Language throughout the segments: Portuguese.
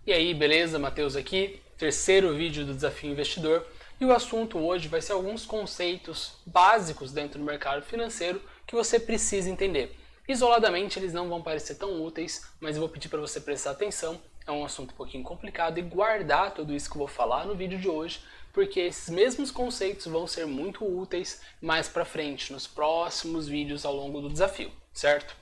E aí, beleza? Matheus aqui, terceiro vídeo do Desafio Investidor. E o assunto hoje vai ser alguns conceitos básicos dentro do mercado financeiro que você precisa entender. Isoladamente eles não vão parecer tão úteis, mas eu vou pedir para você prestar atenção. É um assunto um pouquinho complicado e guardar tudo isso que eu vou falar no vídeo de hoje, porque esses mesmos conceitos vão ser muito úteis mais para frente, nos próximos vídeos ao longo do desafio, certo?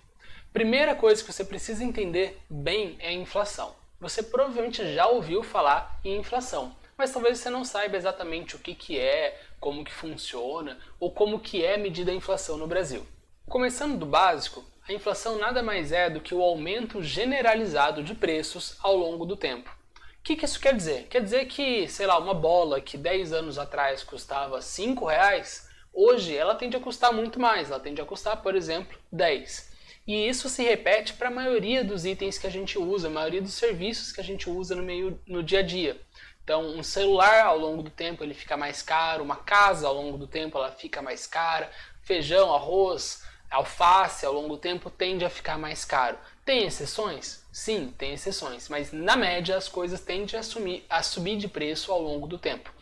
Primeira coisa que você precisa entender bem é a inflação. Você provavelmente já ouviu falar em inflação, mas talvez você não saiba exatamente o que é, como que funciona ou como que é medida a inflação no Brasil. Começando do básico, a inflação nada mais é do que o aumento generalizado de preços ao longo do tempo. O que isso quer dizer? Quer dizer que, sei lá, uma bola que 10 anos atrás custava R$5, hoje ela tende a custar muito mais, ela tende a custar, por exemplo, 10. E isso se repete para a maioria dos itens que a gente usa, a maioria dos serviços que a gente usa no dia a dia. Então, um celular ao longo do tempo ele fica mais caro, uma casa ao longo do tempo ela fica mais cara, feijão, arroz, alface ao longo do tempo tende a ficar mais caro. Tem exceções? Sim, tem exceções, mas na média as coisas tendem a subir de preço ao longo do tempo.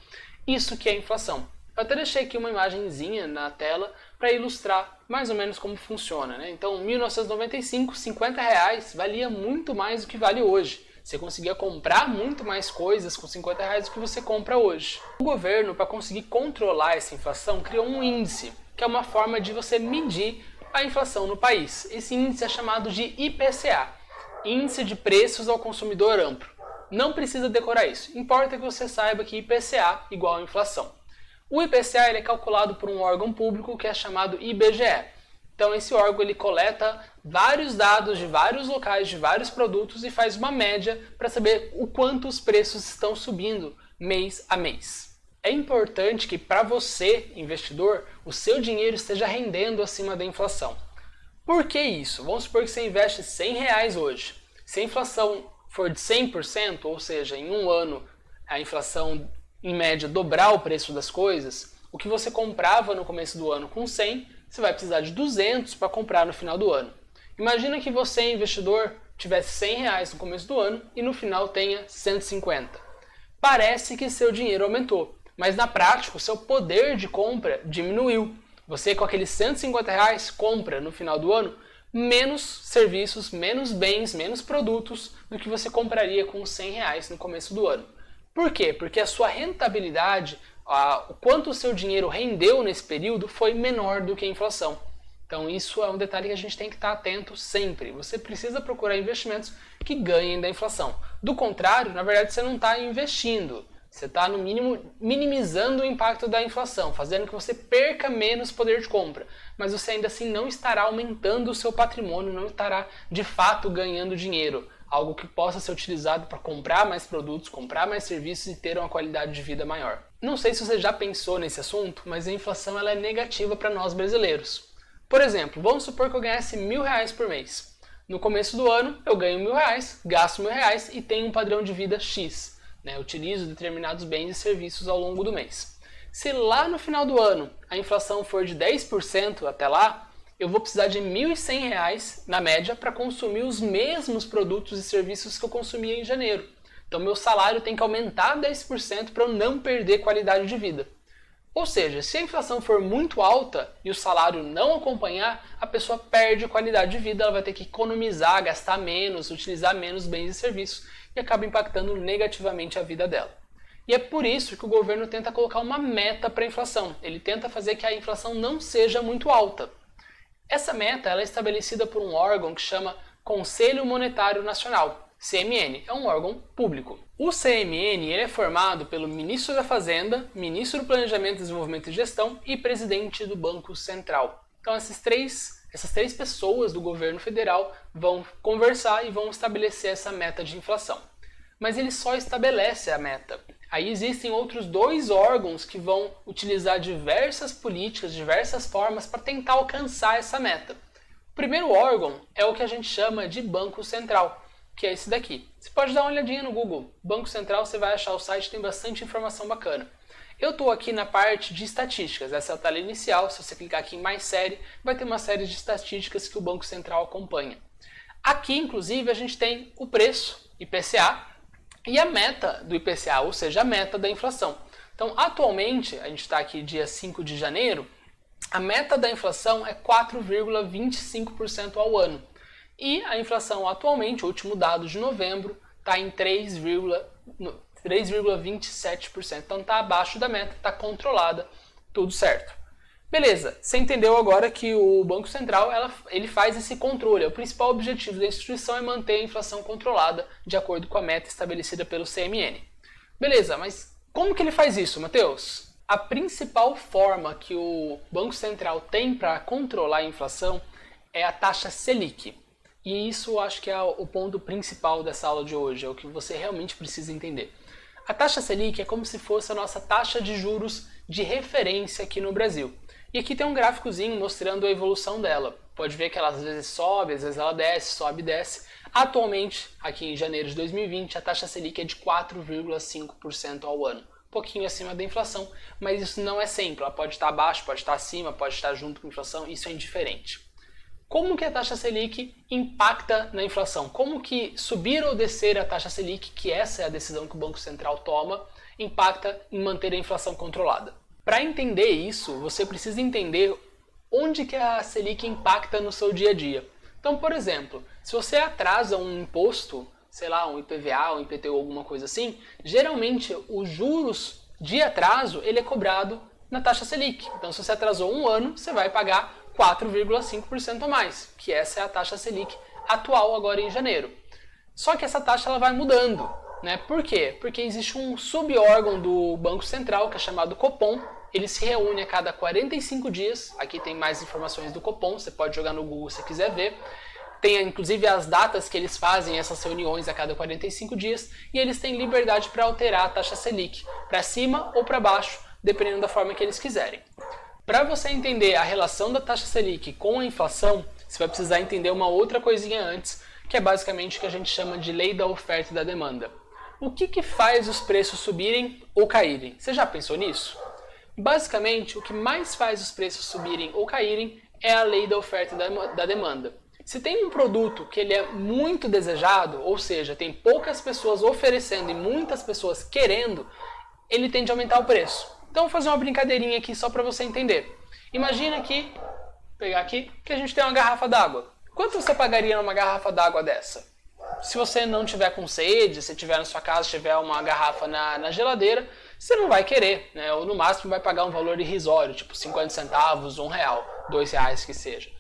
Isso que é inflação. Eu até deixei aqui uma imagenzinha na tela para ilustrar mais ou menos como funciona, né? Então, em 1995, R$50 valia muito mais do que vale hoje. Você conseguia comprar muito mais coisas com R$50 do que você compra hoje. O governo, para conseguir controlar essa inflação, criou um índice, que é uma forma de você medir a inflação no país. Esse índice é chamado de IPCA, Índice de Preços ao Consumidor Amplo. Não precisa decorar isso, importa que você saiba que IPCA igual a inflação. O IPCA ele é calculado por um órgão público que é chamado IBGE. Então esse órgão ele coleta vários dados de vários locais, de vários produtos e faz uma média para saber o quanto os preços estão subindo mês a mês. É importante que para você, investidor, o seu dinheiro esteja rendendo acima da inflação. Por que isso? Vamos supor que você investe R$100 hoje. Se a inflação for de 100%, ou seja, em um ano a inflação em média dobrar o preço das coisas, o que você comprava no começo do ano com 100, você vai precisar de 200 para comprar no final do ano. Imagina que você, investidor, tivesse R$100 no começo do ano e no final tenha 150. Parece que seu dinheiro aumentou, mas na prática o seu poder de compra diminuiu. Você com aqueles R$150 compra no final do ano menos serviços, menos bens, menos produtos do que você compraria com R$100 no começo do ano. Por quê? Porque a sua rentabilidade, o quanto o seu dinheiro rendeu nesse período foi menor do que a inflação. Então isso é um detalhe que a gente tem que estar atento sempre. Você precisa procurar investimentos que ganhem da inflação. Do contrário, na verdade você não está investindo. Você está, no mínimo, minimizando o impacto da inflação, fazendo que você perca menos poder de compra. Mas você ainda assim não estará aumentando o seu patrimônio, não estará de fato ganhando dinheiro. Algo que possa ser utilizado para comprar mais produtos, comprar mais serviços e ter uma qualidade de vida maior. Não sei se você já pensou nesse assunto, mas a inflação ela é negativa para nós brasileiros. Por exemplo, vamos supor que eu ganhasse R$1.000 por mês. No começo do ano, eu ganho R$1.000, gasto R$1.000 e tenho um padrão de vida X. Utilizo determinados bens e serviços ao longo do mês. Se lá no final do ano a inflação for de 10% até lá, eu vou precisar de R$1.100 na média para consumir os mesmos produtos e serviços que eu consumia em janeiro. Então meu salário tem que aumentar 10% para eu não perder qualidade de vida. Ou seja, se a inflação for muito alta e o salário não acompanhar, a pessoa perde qualidade de vida, ela vai ter que economizar, gastar menos, utilizar menos bens e serviços e acaba impactando negativamente a vida dela. E é por isso que o governo tenta colocar uma meta para a inflação. Ele tenta fazer que a inflação não seja muito alta. Essa meta ela é estabelecida por um órgão que chama Conselho Monetário Nacional, CMN, é um órgão público. O CMN ele é formado pelo Ministro da Fazenda, Ministro do Planejamento, Desenvolvimento e Gestão e Presidente do Banco Central. Então essas três pessoas do governo federal vão conversar e vão estabelecer essa meta de inflação. Mas ele só estabelece a meta. Aí existem outros dois órgãos que vão utilizar diversas políticas, diversas formas para tentar alcançar essa meta. O primeiro órgão é o que a gente chama de Banco Central, que é esse daqui. Você pode dar uma olhadinha no Google. Banco Central, você vai achar o site, tem bastante informação bacana. Eu estou aqui na parte de estatísticas, essa é a tela inicial. Se você clicar aqui em mais série, vai ter uma série de estatísticas que o Banco Central acompanha. Aqui, inclusive, a gente tem o preço, IPCA, e a meta do IPCA, ou seja, a meta da inflação. Então, atualmente, a gente está aqui dia 5 de janeiro, a meta da inflação é 4,25% ao ano. E a inflação atualmente, o último dado de novembro, está em 3,27%. Então está abaixo da meta, está controlada, tudo certo. Beleza, você entendeu agora que o Banco Central ele faz esse controle. O principal objetivo da instituição é manter a inflação controlada de acordo com a meta estabelecida pelo CMN. Beleza, mas como que ele faz isso, Matheus? A principal forma que o Banco Central tem para controlar a inflação é a taxa Selic. E isso eu acho que é o ponto principal dessa aula de hoje, é o que você realmente precisa entender. A taxa Selic é como se fosse a nossa taxa de juros de referência aqui no Brasil. E aqui tem um gráficozinho mostrando a evolução dela. Pode ver que ela às vezes sobe, às vezes ela desce, sobe e desce. Atualmente, aqui em janeiro de 2020, a taxa Selic é de 4,5% ao ano. Um pouquinho acima da inflação, mas isso não é sempre. Ela pode estar abaixo, pode estar acima, pode estar junto com a inflação, isso é indiferente. Como que a taxa Selic impacta na inflação? Como que subir ou descer a taxa Selic, que essa é a decisão que o Banco Central toma, impacta em manter a inflação controlada? Para entender isso, você precisa entender onde que a Selic impacta no seu dia a dia. Então, por exemplo, se você atrasa um imposto, sei lá, um IPVA, um IPTU, alguma coisa assim, geralmente os juros de atraso ele é cobrado na taxa Selic. Então, se você atrasou um ano, você vai pagar 4,5% a mais, que essa é a taxa Selic atual agora em janeiro. Só que essa taxa ela vai mudando, né? Por quê? Porque existe um subórgão do Banco Central que é chamado Copom. Ele se reúne a cada 45 dias. Aqui tem mais informações do Copom, você pode jogar no Google se quiser ver. Tem inclusive as datas que eles fazem essas reuniões a cada 45 dias e eles têm liberdade para alterar a taxa Selic para cima ou para baixo, dependendo da forma que eles quiserem. Para você entender a relação da taxa Selic com a inflação, você vai precisar entender uma outra coisinha antes, que é basicamente o que a gente chama de lei da oferta e da demanda. O que faz os preços subirem ou caírem? Você já pensou nisso? Basicamente, o que mais faz os preços subirem ou caírem é a lei da oferta e da demanda. Se tem um produto que ele é muito desejado, ou seja, tem poucas pessoas oferecendo e muitas pessoas querendo, ele tende a aumentar o preço. Então vou fazer uma brincadeirinha aqui só para você entender. Imagina aqui, vou pegar aqui, que a gente tem uma garrafa d'água. Quanto você pagaria numa garrafa d'água dessa? Se você não tiver com sede, se tiver na sua casa, tiver uma garrafa na geladeira, você não vai querer, né? Ou no máximo vai pagar um valor irrisório, tipo 50 centavos, R$1, R$2 que seja.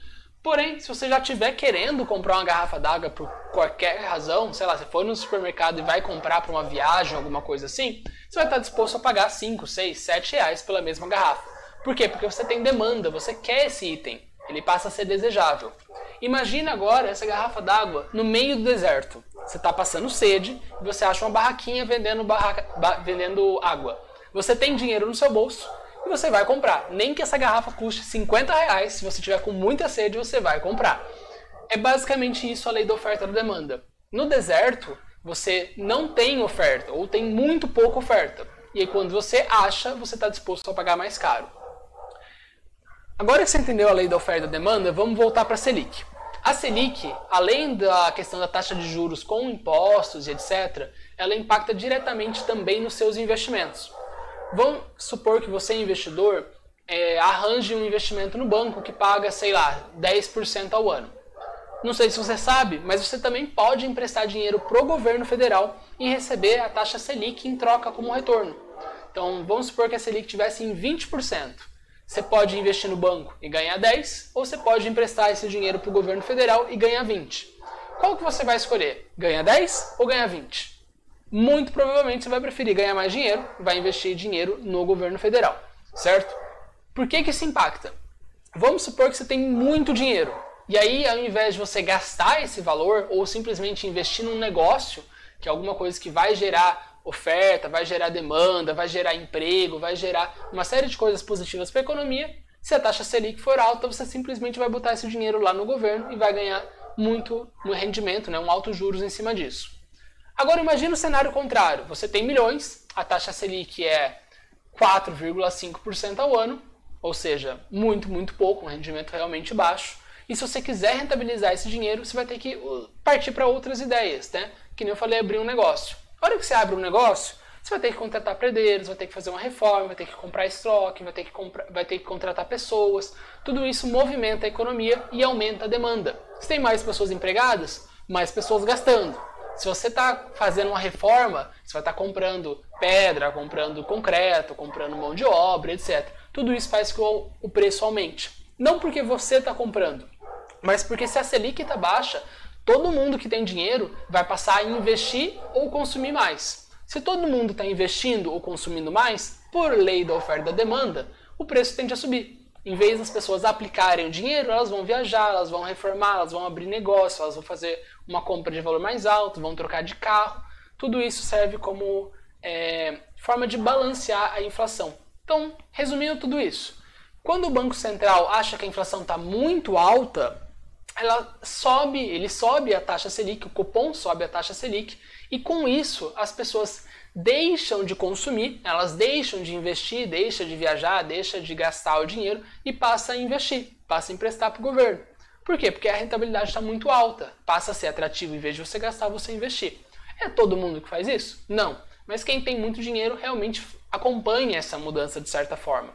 Porém, se você já estiver querendo comprar uma garrafa d'água por qualquer razão, sei lá, você for no supermercado e vai comprar para uma viagem, alguma coisa assim, você vai estar disposto a pagar 5, 6, 7 reais pela mesma garrafa. Por quê? Porque você tem demanda, você quer esse item, ele passa a ser desejável. Imagina agora essa garrafa d'água no meio do deserto. Você está passando sede e você acha uma barraquinha vendendo água. Você tem dinheiro no seu bolso e você vai comprar. Nem que essa garrafa custe 50 reais, se você tiver com muita sede, você vai comprar. É basicamente isso a lei da oferta e da demanda. No deserto, você não tem oferta, ou tem muito pouca oferta. E aí quando você acha, você está disposto a pagar mais caro. Agora que você entendeu a lei da oferta e da demanda, vamos voltar para a Selic. A Selic, além da questão da taxa de juros com impostos e etc., ela impacta diretamente também nos seus investimentos. Vamos supor que você, investidor, arranje um investimento no banco que paga, sei lá, 10% ao ano. Não sei se você sabe, mas você também pode emprestar dinheiro para o governo federal e receber a taxa Selic em troca como retorno. Então, vamos supor que a Selic estivesse em 20%. Você pode investir no banco e ganhar 10%, ou você pode emprestar esse dinheiro para o governo federal e ganhar 20%. Qual que você vai escolher? Ganhar 10% ou ganhar 20%? Muito provavelmente você vai preferir ganhar mais dinheiro, vai investir dinheiro no governo federal, certo? Por que isso impacta? Vamos supor que você tem muito dinheiro, e aí ao invés de você gastar esse valor, ou simplesmente investir num negócio, que é alguma coisa que vai gerar oferta, vai gerar demanda, vai gerar emprego, vai gerar uma série de coisas positivas para a economia, se a taxa Selic for alta, você simplesmente vai botar esse dinheiro lá no governo e vai ganhar muito rendimento, né, um alto juros em cima disso. Agora imagine o cenário contrário, você tem milhões, a taxa Selic é 4,5% ao ano, ou seja, muito pouco, um rendimento realmente baixo, e se você quiser rentabilizar esse dinheiro, você vai ter que partir para outras ideias, né? Que nem eu falei, abrir um negócio. A hora que você abre um negócio, você vai ter que contratar predeiros, vai ter que fazer uma reforma, vai ter que comprar estoque, vai ter que contratar pessoas. Tudo isso movimenta a economia e aumenta a demanda. Se tem mais pessoas empregadas, mais pessoas gastando. Se você está fazendo uma reforma, você vai estar comprando pedra, comprando concreto, comprando mão de obra, etc. Tudo isso faz com que o preço aumente. Não porque você está comprando, mas porque se a Selic está baixa, todo mundo que tem dinheiro vai passar a investir ou consumir mais. Se todo mundo está investindo ou consumindo mais, por lei da oferta e da demanda, o preço tende a subir. Em vez das pessoas aplicarem o dinheiro, elas vão viajar, elas vão reformar, elas vão abrir negócio, elas vão fazer uma compra de valor mais alto, vão trocar de carro. Tudo isso serve como forma de balancear a inflação. Então, resumindo tudo isso, quando o Banco Central acha que a inflação está muito alta, ele sobe a taxa Selic, o Copom sobe a taxa Selic, e com isso as pessoas deixam de consumir, elas deixam de investir, deixam de viajar, deixam de gastar o dinheiro e passam a investir, passam a emprestar para o governo. Por quê? Porque a rentabilidade está muito alta, passa a ser atrativo, em vez de você gastar, você investir. É todo mundo que faz isso? Não. Mas quem tem muito dinheiro realmente acompanha essa mudança de certa forma.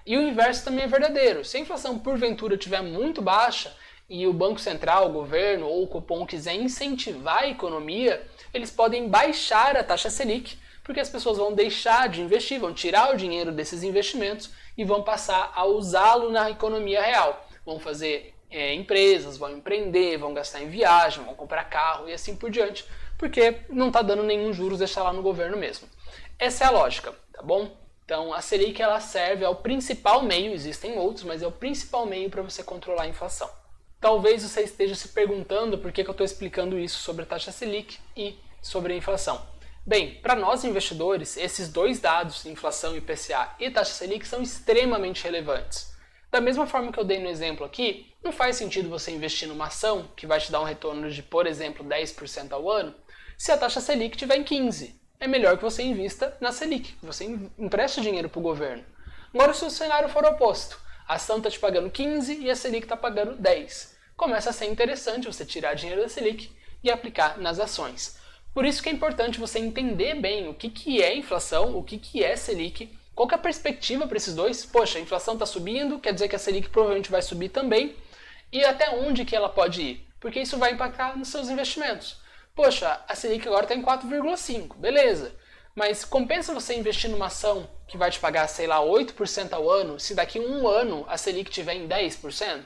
E o inverso também é verdadeiro. Se a inflação porventura estiver muito baixa e o Banco Central, o governo ou o Copom quiser incentivar a economia, eles podem baixar a taxa Selic, porque as pessoas vão deixar de investir, vão tirar o dinheiro desses investimentos e vão passar a usá-lo na economia real. Vão fazer empresas, vão empreender, vão gastar em viagem, vão comprar carro e assim por diante, porque não está dando nenhum juros, deixar lá no governo mesmo. Essa é a lógica, tá bom? Então a Selic ela serve ao principal meio, existem outros, mas é o principal meio para você controlar a inflação. Talvez você esteja se perguntando por que eu estou explicando isso sobre a taxa Selic e sobre a inflação. Bem, para nós investidores, esses dois dados, inflação, IPCA e taxa Selic, são extremamente relevantes. Da mesma forma que eu dei no exemplo aqui, não faz sentido você investir numa ação que vai te dar um retorno de, por exemplo, 10% ao ano, se a taxa Selic estiver em 15%. É melhor que você invista na Selic, que você empreste dinheiro para o governo. Agora, se o cenário for oposto, a ação está te pagando 15% e a Selic está pagando 10%. Começa a ser interessante você tirar dinheiro da Selic e aplicar nas ações. Por isso que é importante você entender bem o que é inflação, o que é Selic, qual que é a perspectiva para esses dois. Poxa, a inflação está subindo, quer dizer que a Selic provavelmente vai subir também, e até onde que ela pode ir, porque isso vai impactar nos seus investimentos. Poxa, a Selic agora está em 4,5%, beleza, mas compensa você investir numa ação que vai te pagar, sei lá, 8% ao ano, se daqui a um ano a Selic estiver em 10%?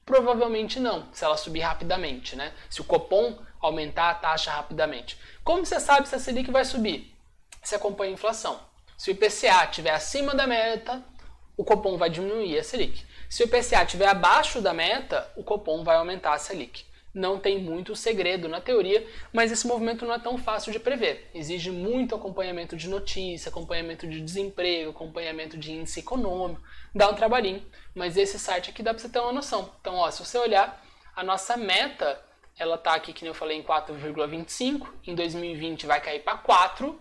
Provavelmente não, se ela subir rapidamente, né? Se o Copom aumentar a taxa rapidamente. Como você sabe se a Selic vai subir? Você acompanha a inflação. Se o IPCA estiver acima da meta, o Copom vai diminuir a Selic. Se o IPCA estiver abaixo da meta, o Copom vai aumentar a Selic. Não tem muito segredo na teoria, mas esse movimento não é tão fácil de prever. Exige muito acompanhamento de notícia, acompanhamento de desemprego, acompanhamento de índice econômico. Dá um trabalhinho, mas esse site aqui dá para você ter uma noção. Então, ó, se você olhar, a nossa meta, ela está aqui, que nem eu falei, em 4,25. Em 2020 vai cair para 4.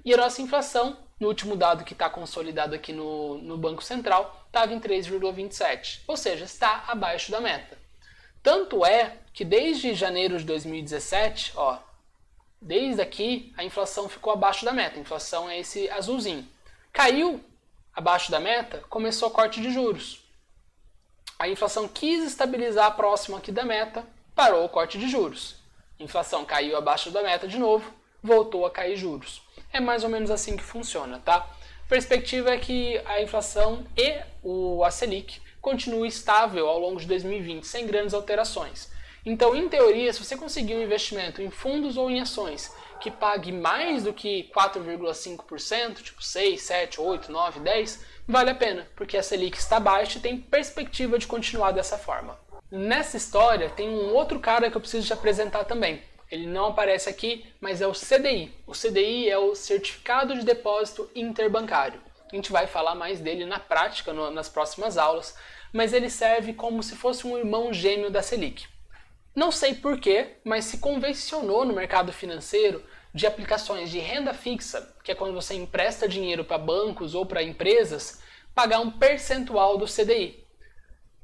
E a nossa inflação, no último dado que está consolidado aqui no Banco Central, estava em 3,27. Ou seja, está abaixo da meta. Tanto é que desde janeiro de 2017, ó, desde aqui a inflação ficou abaixo da meta. A inflação é esse azulzinho. Caiu abaixo da meta, começou o corte de juros. A inflação quis estabilizar próximo aqui da meta, parou o corte de juros. A inflação caiu abaixo da meta de novo, voltou a cair juros. É mais ou menos assim que funciona, tá? A perspectiva é que a inflação e a Selic continue estável ao longo de 2020, sem grandes alterações. Então, em teoria, se você conseguir um investimento em fundos ou em ações que pague mais do que 4,5%, tipo 6, 7, 8, 9, 10, vale a pena, porque a Selic está baixa e tem perspectiva de continuar dessa forma. Nessa história, tem um outro cara que eu preciso te apresentar também. Ele não aparece aqui, mas é o CDI. O CDI é o Certificado de Depósito Interbancário. A gente vai falar mais dele na prática, nas próximas aulas, mas ele serve como se fosse um irmão gêmeo da Selic. Não sei porquê, mas se convencionou no mercado financeiro de aplicações de renda fixa, que é quando você empresta dinheiro para bancos ou para empresas, pagar um percentual do CDI.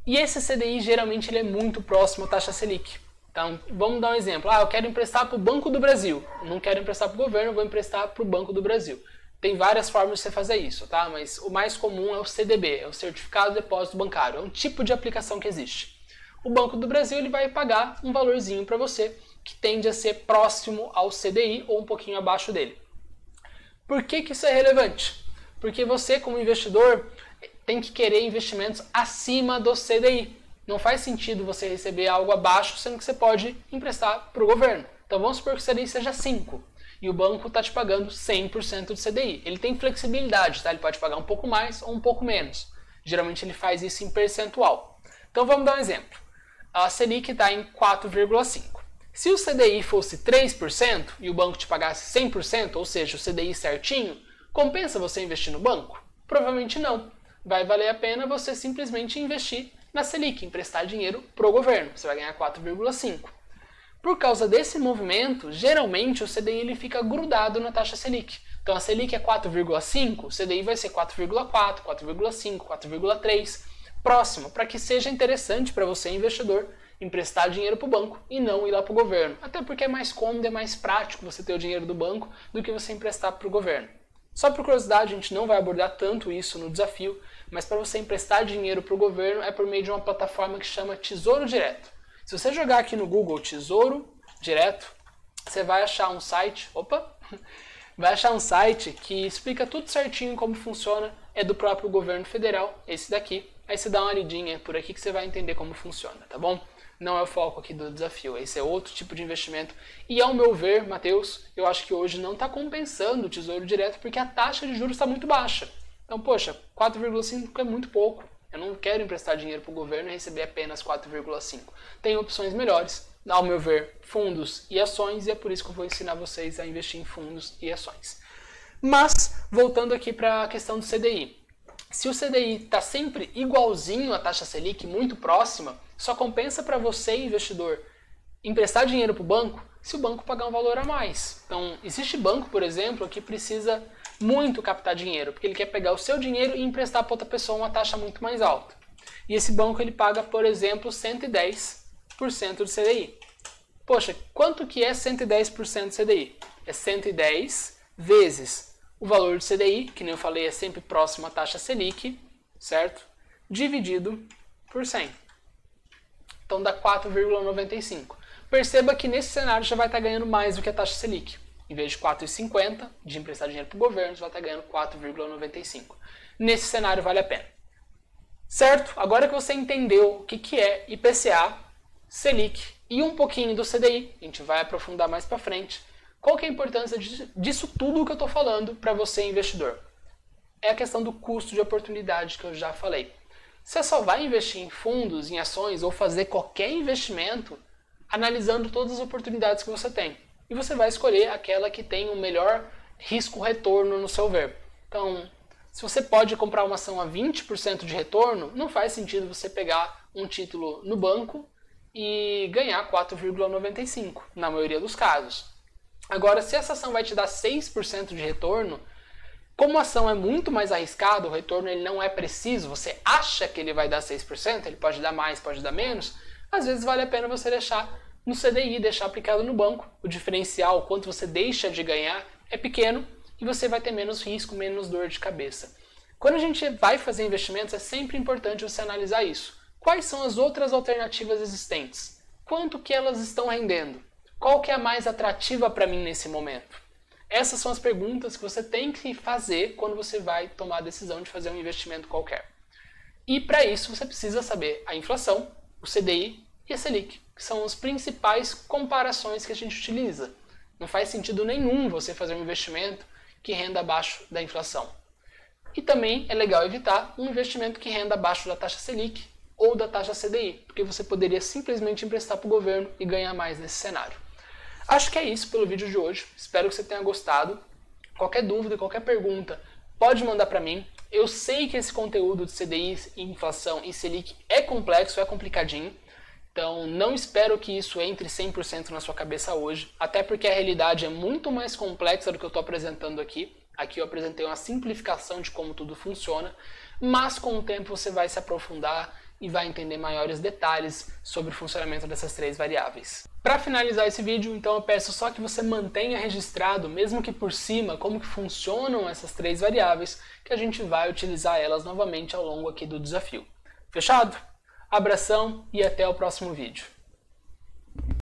E esse CDI geralmente ele é muito próximo à taxa Selic. Então, vamos dar um exemplo. Eu quero emprestar para o Banco do Brasil. Não quero emprestar para o governo, vou emprestar para o Banco do Brasil. Tem várias formas de você fazer isso, tá? Mas o mais comum é o CDB, é o Certificado de Depósito Bancário. É um tipo de aplicação que existe. O Banco do Brasil ele vai pagar um valorzinho para você que tende a ser próximo ao CDI ou um pouquinho abaixo dele. Por que isso é relevante? Porque você, como investidor, tem que querer investimentos acima do CDI. Não faz sentido você receber algo abaixo, sendo que você pode emprestar para o governo. Então vamos supor que o CDI seja 5 e o banco está te pagando 100% do CDI. Ele tem flexibilidade, tá? Ele pode pagar um pouco mais ou um pouco menos. Geralmente ele faz isso em percentual. Então vamos dar um exemplo. A Selic está em 4,5. Se o CDI fosse 3% e o banco te pagasse 100%, ou seja, o CDI certinho, compensa você investir no banco? Provavelmente não. Vai valer a pena você simplesmente investir na Selic, emprestar dinheiro para o governo. Você vai ganhar 4,5. Por causa desse movimento, geralmente o CDI ele fica grudado na taxa Selic. Então a Selic é 4,5, o CDI vai ser 4,4, 4,5, 4,3, próximo, para que seja interessante para você, investidor, emprestar dinheiro para o banco e não ir lá para o governo. Até porque é mais cômodo, é mais prático você ter o dinheiro do banco do que você emprestar para o governo. Só por curiosidade, a gente não vai abordar tanto isso no desafio, mas para você emprestar dinheiro para o governo é por meio de uma plataforma que chama Tesouro Direto. Se você jogar aqui no Google Tesouro Direto, você vai achar um site, vai achar um site que explica tudo certinho como funciona, é do próprio governo federal, esse daqui. Aí você dá uma lidinha por aqui que você vai entender como funciona, tá bom? Não é o foco aqui do desafio, esse é outro tipo de investimento. E ao meu ver, Matheus, eu acho que hoje não está compensando o Tesouro Direto porque a taxa de juros está muito baixa. Então, poxa, 4,5 é muito pouco. Eu não quero emprestar dinheiro para o governo e receber apenas 4,5. Tem opções melhores, ao meu ver, fundos e ações, e é por isso que eu vou ensinar vocês a investir em fundos e ações. Mas, voltando aqui para a questão do CDI. Se o CDI está sempre igualzinho à taxa Selic, muito próxima, só compensa para você, investidor, emprestar dinheiro para o banco se o banco pagar um valor a mais. Então, existe banco, por exemplo, que precisa muito captar dinheiro, porque ele quer pegar o seu dinheiro e emprestar para outra pessoa uma taxa muito mais alta. E esse banco ele paga, por exemplo, 110% do CDI. Poxa, quanto que é 110% do CDI? É 110 vezes o valor do CDI, que nem eu falei, é sempre próximo à taxa Selic, certo? Dividido por 100. Então dá 4,95. Perceba que nesse cenário já vai estar ganhando mais do que a taxa Selic. Em vez de 4,50 de emprestar dinheiro para o governo, você vai estar ganhando 4,95. Nesse cenário vale a pena. Certo? Agora que você entendeu o que é IPCA, Selic e um pouquinho do CDI, a gente vai aprofundar mais para frente. Qual que é a importância disso tudo que eu estou falando para você, investidor? É a questão do custo de oportunidade que eu já falei. Você só vai investir em fundos, em ações ou fazer qualquer investimento analisando todas as oportunidades que você tem. E você vai escolher aquela que tem o melhor risco-retorno no seu ver. Então, se você pode comprar uma ação a 20% de retorno, não faz sentido você pegar um título no banco e ganhar 4,95%, na maioria dos casos. Agora, se essa ação vai te dar 6% de retorno, como a ação é muito mais arriscada, o retorno ele não é preciso, você acha que ele vai dar 6%, ele pode dar mais, pode dar menos, às vezes vale a pena você deixar no CDI, deixar aplicado no banco. O diferencial, o quanto você deixa de ganhar, é pequeno e você vai ter menos risco, menos dor de cabeça. Quando a gente vai fazer investimentos, é sempre importante você analisar isso. Quais são as outras alternativas existentes? Quanto que elas estão rendendo? Qual que é a mais atrativa para mim nesse momento? Essas são as perguntas que você tem que fazer quando você vai tomar a decisão de fazer um investimento qualquer. E para isso você precisa saber a inflação, o CDI e a Selic, que são as principais comparações que a gente utiliza. Não faz sentido nenhum você fazer um investimento que renda abaixo da inflação. E também é legal evitar um investimento que renda abaixo da taxa Selic ou da taxa CDI, porque você poderia simplesmente emprestar para o governo e ganhar mais nesse cenário. Acho que é isso pelo vídeo de hoje. Espero que você tenha gostado. Qualquer dúvida, qualquer pergunta, pode mandar para mim. Eu sei que esse conteúdo de CDI, inflação e Selic é complexo, é complicadinho. Então não espero que isso entre 100% na sua cabeça hoje, até porque a realidade é muito mais complexa do que eu estou apresentando aqui. Aqui eu apresentei uma simplificação de como tudo funciona, mas com o tempo você vai se aprofundar e vai entender maiores detalhes sobre o funcionamento dessas três variáveis. Para finalizar esse vídeo, então eu peço só que você mantenha registrado, mesmo que por cima, como que funcionam essas três variáveis, que a gente vai utilizar elas novamente ao longo aqui do desafio. Fechado? Abração e até o próximo vídeo.